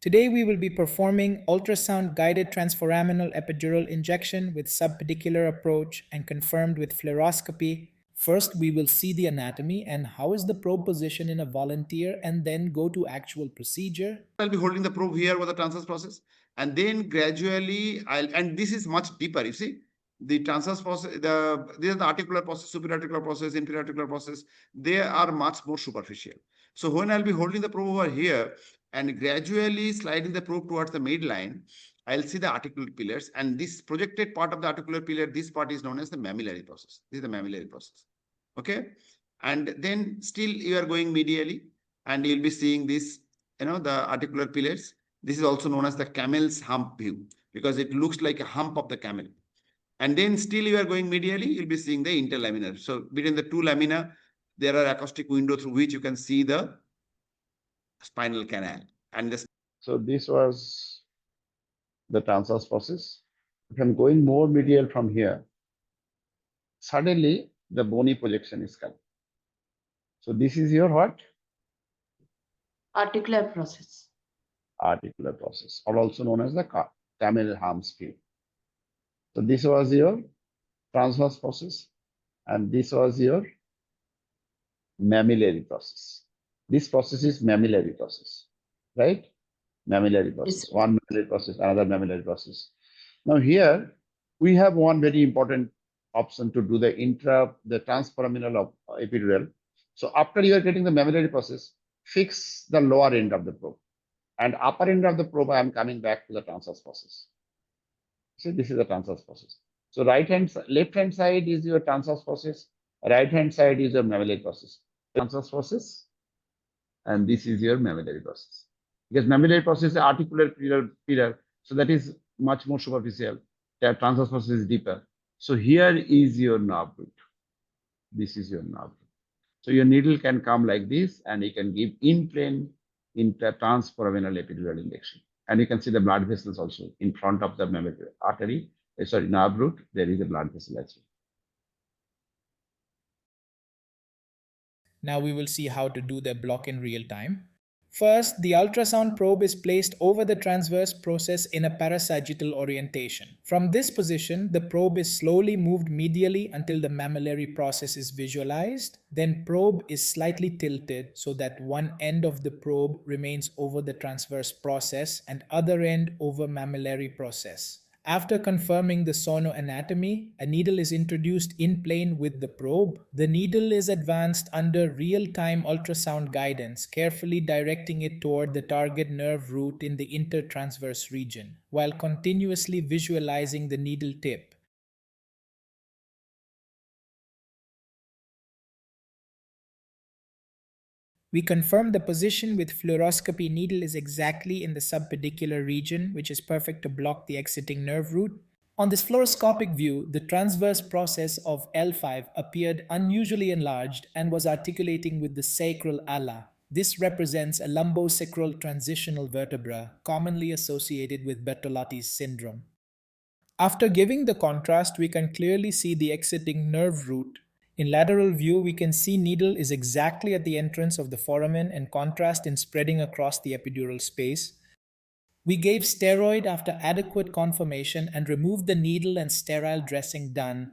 Today we will be performing ultrasound-guided transforaminal epidural injection with subpedicular approach and confirmed with fluoroscopy. First, we will see the anatomy and how is the probe position in a volunteer, and then go to actual procedure. I'll be holding the probe here for the transverse process, and then gradually and this is much deeper. You see, the transverse process, these are the articular process, superior articular process, inferior articular process. They are much more superficial. So when I'll be holding the probe over here and gradually sliding the probe towards the midline, I'll see the articular pillars, and this projected part of the articular pillar, this part is known as the mamillary process. This is the mamillary process. Okay, and then still you are going medially, and you'll be seeing this, the articular pillars. This is also known as the camel's hump view because it looks like a hump of the camel. And then still you are going medially, you'll be seeing the interlaminar. So between the two lamina, there are acoustic window through which you can see the spinal canal. So this was the transverse process. If I'm going more medial from here, suddenly the bony projection is coming. So this is your what? Articular process. Articular process, or also known as the camel hump view. So this was your transverse process, and this was your mammillary process. This process is mammillary process, right? Mammillary process. Yes. One mammillary process, another mammillary process. Now here we have one very important option to do the transforaminal epidural. So after you are getting the mammillary process, fix the lower end of the probe, and upper end of the probe I am coming back to the transverse process. See, this is the transverse process. So left hand side is your transverse process, right hand side is your mammillary process. Transverse process, and this is your mammillary process. Because mammillary process is articular pillar, so that is much more superficial. The transverse process is deeper. So here is your nerve root. This is your nerve root. So your needle can come like this, and you can give in plane transforaminal epidural injection. And you can see the blood vessels also in front of the mammillary artery. Nerve root, there is a blood vessel as well. Now we will see how to do the block in real time. First, the ultrasound probe is placed over the transverse process in a parasagittal orientation. From this position, the probe is slowly moved medially until the mammillary process is visualized. Then probe is slightly tilted so that one end of the probe remains over the transverse process and other end over mammillary process. After confirming the sonoanatomy, a needle is introduced in plane with the probe. The needle is advanced under real-time ultrasound guidance, carefully directing it toward the target nerve root in the intertransverse region, while continuously visualizing the needle tip. We confirm the position with fluoroscopy. Needle is exactly in the subpedicular region, which is perfect to block the exiting nerve root. On this fluoroscopic view, the transverse process of L5 appeared unusually enlarged and was articulating with the sacral ala. This represents a lumbosacral transitional vertebra, commonly associated with Bertolotti's syndrome. After giving the contrast, we can clearly see the exiting nerve root. In lateral view, we can see needle is exactly at the entrance of the foramen and contrast in spreading across the epidural space. We gave steroid after adequate confirmation and removed the needle and sterile dressing done.